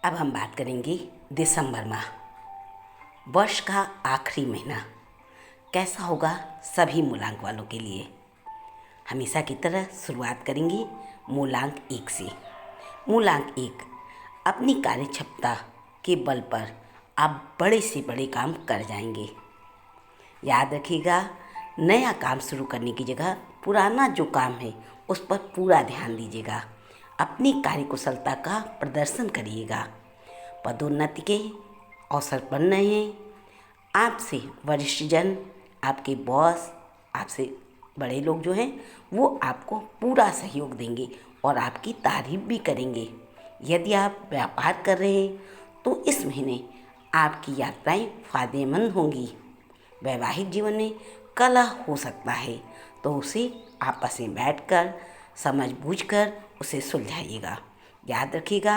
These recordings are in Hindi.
अब हम बात करेंगे दिसंबर माह, वर्ष का आखिरी महीना कैसा होगा सभी मूलांक वालों के लिए। हमेशा की तरह शुरुआत करेंगे मूलांक 1 से। मूलांक 1, अपनी कार्य क्षमता के बल पर आप बड़े से बड़े काम कर जाएंगे। याद रखिएगा, नया काम शुरू करने की जगह पुराना जो काम है उस पर पूरा ध्यान दीजिएगा। अपनी कार्यकुशलता का प्रदर्शन करिएगा। पदोन्नति के अवसर बन रहे हैं। आपसे वरिष्ठ जन, आपके बॉस, आपसे बड़े लोग जो हैं वो आपको पूरा सहयोग देंगे और आपकी तारीफ भी करेंगे। यदि आप व्यापार कर रहे हैं तो इस महीने आपकी यात्राएं फायदेमंद होंगी। वैवाहिक जीवन में कलह हो सकता है तो उसे आपस में बैठकर समझ बूझकर उसे सुलझाइएगा। याद रखिएगा,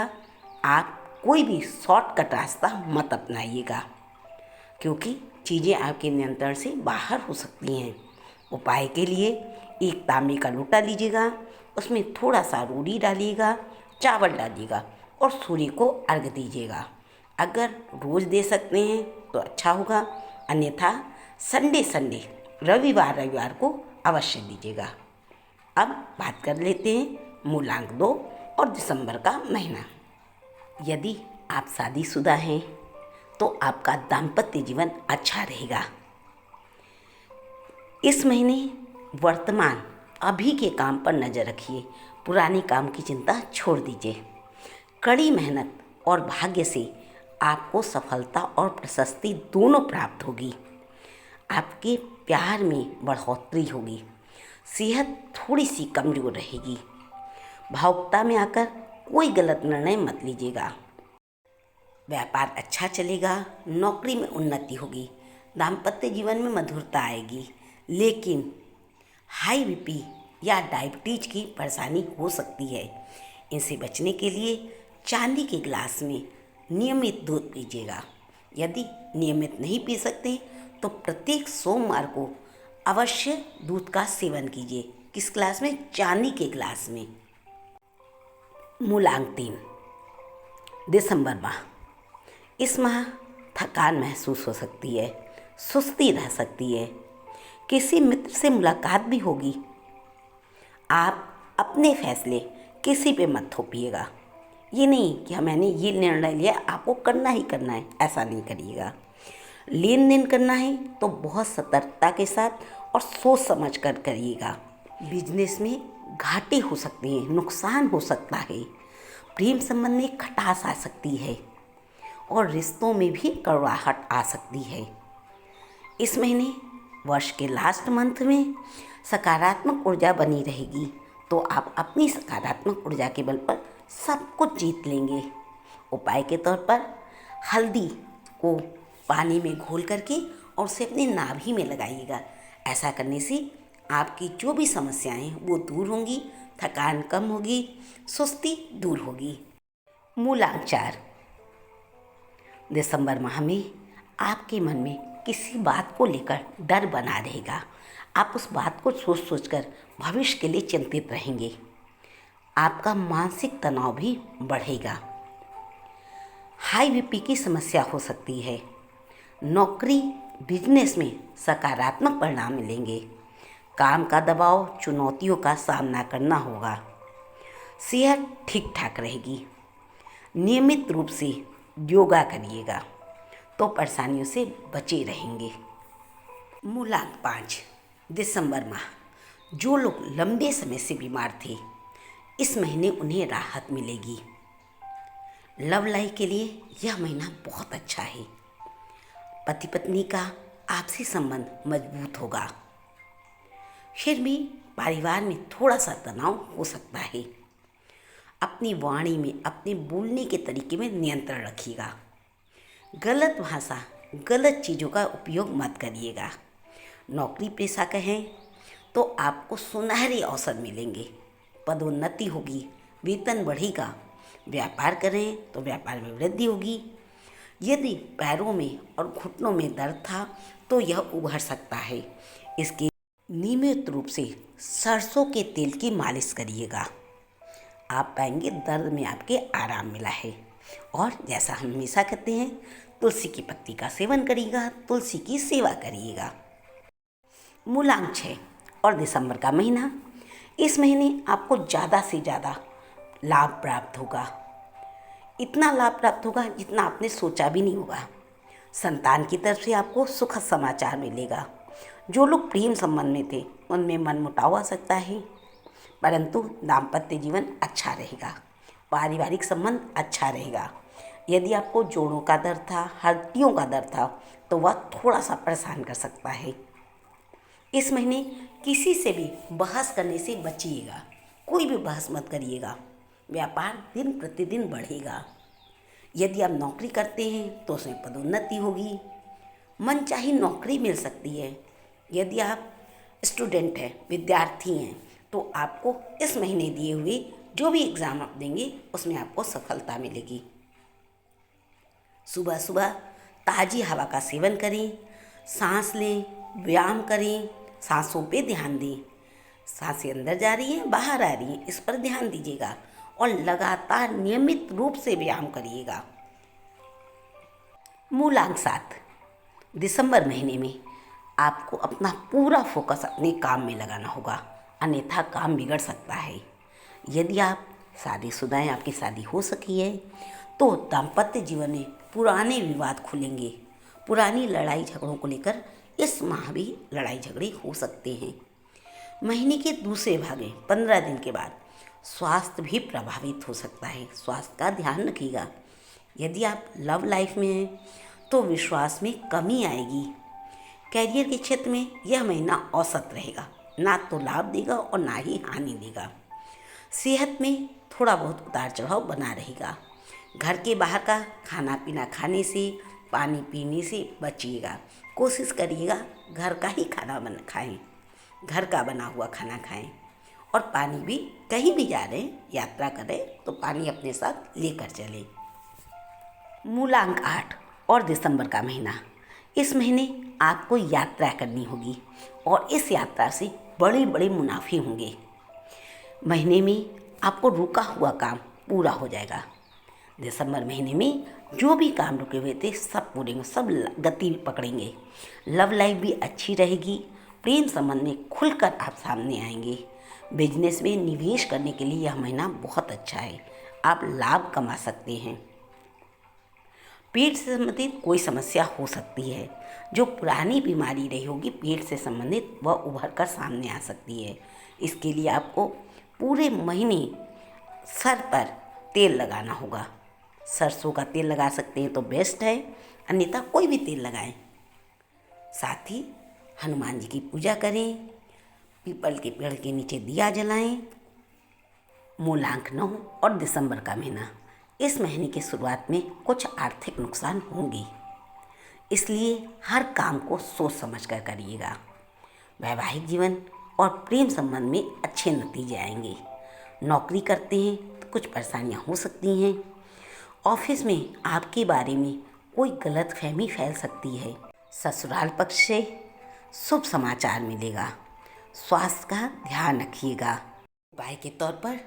आप कोई भी शॉर्टकट रास्ता मत अपनाइएगा क्योंकि चीज़ें आपके नियंत्रण से बाहर हो सकती हैं। उपाय के लिए एक तांबे का लोटा लीजिएगा, उसमें थोड़ा सा रोड़ी डालिएगा, चावल डालिएगा और सूर्य को अर्घ दीजिएगा। अगर रोज़ दे सकते हैं तो अच्छा होगा, अन्यथा संडे रविवार को अवश्य दीजिएगा। अब बात कर लेते हैं मूलांक 2 और दिसंबर का महीना। यदि आप शादीशुदा हैं तो आपका दाम्पत्य जीवन अच्छा रहेगा। इस महीने वर्तमान अभी के काम पर नज़र रखिए, पुराने काम की चिंता छोड़ दीजिए। कड़ी मेहनत और भाग्य से आपको सफलता और प्रशस्ति दोनों प्राप्त होगी। आपके प्यार में बढ़ोतरी होगी। सेहत थोड़ी सी कमज़ोर रहेगी। भावुकता में आकर कोई गलत निर्णय मत लीजिएगा। व्यापार अच्छा चलेगा, नौकरी में उन्नति होगी, दाम्पत्य जीवन में मधुरता आएगी, लेकिन हाई बीपी या डायबिटीज की परेशानी हो सकती है। इनसे बचने के लिए चांदी के गिलास में नियमित दूध पीजिएगा। यदि नियमित नहीं पी सकते तो प्रत्येक सोमवार को अवश्य दूध का सेवन कीजिए। किस गिलास में? चांदी के गिलास में। मूलांक 3, दिसंबर माह। इस माह थकान महसूस हो सकती है, सुस्ती रह सकती है, किसी मित्र से मुलाकात भी होगी। आप अपने फैसले किसी पे मत थोपिएगा। ये नहीं कि मैंने ये निर्णय लिया, आपको करना ही करना है, ऐसा नहीं करिएगा। लेन देन करना है तो बहुत सतर्कता के साथ और सोच समझ कर करिएगा। बिजनेस में घाटे हो सकते हैं, नुकसान हो सकता है, प्रेम संबंध में खटास आ सकती है और रिश्तों में भी कड़वाहट आ सकती है। इस महीने वर्ष के लास्ट मंथ में सकारात्मक ऊर्जा बनी रहेगी तो आप अपनी सकारात्मक ऊर्जा के बल पर सब कुछ जीत लेंगे। उपाय के तौर पर हल्दी को पानी में घोल करके और उसे अपनी नाभि में लगाइएगा। ऐसा करने से आपकी जो भी समस्याएं हैं वो दूर होंगी, थकान कम होगी, सुस्ती दूर होगी। मूलांक 4, दिसंबर माह में आपके मन में किसी बात को लेकर डर बना रहेगा। आप उस बात को सोच सोचकर भविष्य के लिए चिंतित रहेंगे। आपका मानसिक तनाव भी बढ़ेगा। हाई बीपी की समस्या हो सकती है। नौकरी बिजनेस में सकारात्मक परिणाम मिलेंगे। काम का दबाव, चुनौतियों का सामना करना होगा। सेहत ठीक ठाक रहेगी। नियमित रूप से योगा करिएगा तो परेशानियों से बचे रहेंगे। मूलांक 5, दिसंबर माह। जो लोग लंबे समय से बीमार थे, इस महीने उन्हें राहत मिलेगी। लव लाइफ के लिए यह महीना बहुत अच्छा है। पति पत्नी का आपसी संबंध मजबूत होगा। फिर भी परिवार में थोड़ा सा तनाव हो सकता है। अपनी वाणी में, अपने बोलने के तरीके में नियंत्रण रखिएगा। गलत भाषा, गलत चीज़ों का उपयोग मत करिएगा। नौकरी पेशा का है तो आपको सुनहरे अवसर मिलेंगे, पदोन्नति होगी, वेतन बढ़ेगा। व्यापार करें तो व्यापार में वृद्धि होगी। यदि पैरों में और घुटनों में दर्द था तो यह उभर सकता है। इसके नियमित रूप से सरसों के तेल की मालिश करिएगा। आप पाएंगे दर्द में आपके आराम मिला है। और जैसा हम हमेशा कहते हैं, तुलसी की पत्ती का सेवन करिएगा, तुलसी की सेवा करिएगा। मूलांक 6 और दिसंबर का महीना, इस महीने आपको ज़्यादा से ज़्यादा लाभ प्राप्त होगा। इतना लाभ प्राप्त होगा जितना आपने सोचा भी नहीं होगा। संतान की तरफ से आपको सुखद समाचार मिलेगा। जो लोग प्रेम संबंध में थे उनमें मनमुटाव आ सकता है, परंतु दाम्पत्य जीवन अच्छा रहेगा, पारिवारिक संबंध अच्छा रहेगा। यदि आपको जोड़ों का दर्द था, हड्डियों का दर्द था, तो वह थोड़ा सा परेशान कर सकता है। इस महीने किसी से भी बहस करने से बचिएगा, कोई भी बहस मत करिएगा। व्यापार दिन प्रतिदिन बढ़ेगा। यदि आप नौकरी करते हैं तो उसमें पदोन्नति होगी, मनचाही नौकरी मिल सकती है। यदि आप स्टूडेंट हैं, विद्यार्थी हैं, तो आपको इस महीने दिए हुए जो भी एग्ज़ाम आप देंगे उसमें आपको सफलता मिलेगी। सुबह सुबह ताज़ी हवा का सेवन करें, सांस लें, व्यायाम करें, सांसों पे ध्यान दें। सांसें अंदर जा रही हैं, बाहर आ रही हैं, इस पर ध्यान दीजिएगा और लगातार नियमित रूप से व्यायाम करिएगा। मूलांक 7, दिसंबर महीने में आपको अपना पूरा फोकस अपने काम में लगाना होगा, अन्यथा काम बिगड़ सकता है। यदि आप शादीशुदा हैं, आपकी शादी हो सकी है, तो दाम्पत्य जीवन में पुराने विवाद खुलेंगे। पुरानी लड़ाई झगड़ों को लेकर इस माह भी लड़ाई झगड़े हो सकते हैं। महीने के दूसरे भाग में 15 दिन के बाद स्वास्थ्य भी प्रभावित हो सकता है। स्वास्थ्य का ध्यान रखिएगा। यदि आप लव लाइफ में हैं तो विश्वास में कमी आएगी। कैरियर के क्षेत्र में यह महीना औसत रहेगा, ना तो लाभ देगा और ना ही हानि देगा। सेहत में थोड़ा बहुत उतार चढ़ाव बना रहेगा। घर के बाहर का खाना पीना खाने से, पानी पीने से बचिएगा। कोशिश करिएगा घर का ही खाना खाएं, घर का बना हुआ खाना खाएं। और पानी भी, कहीं भी जा रहे हैं, यात्रा करें तो पानी अपने साथ लेकर चलें। मूलांक 8 और दिसंबर का महीना, इस महीने आपको यात्रा करनी होगी और इस यात्रा से बड़े बड़े मुनाफे होंगे। महीने में आपको रुका हुआ काम पूरा हो जाएगा। दिसंबर महीने में जो भी काम रुके हुए थे सब पूरे होंगे, सब गति पकड़ेंगे। लव लाइफ भी अच्छी रहेगी। प्रेम संबंध में खुलकर आप सामने आएंगे। बिजनेस में निवेश करने के लिए यह महीना बहुत अच्छा है, आप लाभ कमा सकते हैं। पेट से संबंधित कोई समस्या हो सकती है। जो पुरानी बीमारी रही होगी पेट से संबंधित, वह उभर कर सामने आ सकती है। इसके लिए आपको पूरे महीने सर पर तेल लगाना होगा। सरसों का तेल लगा सकते हैं तो बेस्ट है, अन्यथा कोई भी तेल लगाएं। साथ ही हनुमान जी की पूजा करें, पीपल के पेड़ के नीचे दिया जलाएं। मूलांक 9 और दिसंबर का महीना, इस महीने की शुरुआत में कुछ आर्थिक नुकसान होंगे, इसलिए हर काम को सोच समझ कर करिएगा। वैवाहिक जीवन और प्रेम संबंध में अच्छे नतीजे आएंगे। नौकरी करते हैं तो कुछ परेशानियां हो सकती हैं। ऑफिस में आपके बारे में कोई गलतफहमी फैल सकती है। ससुराल पक्ष से शुभ समाचार मिलेगा। स्वास्थ्य का ध्यान रखिएगा। उपाय के तौर पर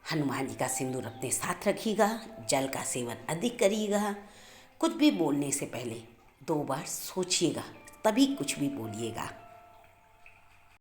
हनुमान जी का सिंदूर अपने साथ रखिएगा, जल का सेवन अधिक करिएगा। कुछ भी बोलने से पहले 2 बार सोचिएगा, तभी कुछ भी बोलिएगा।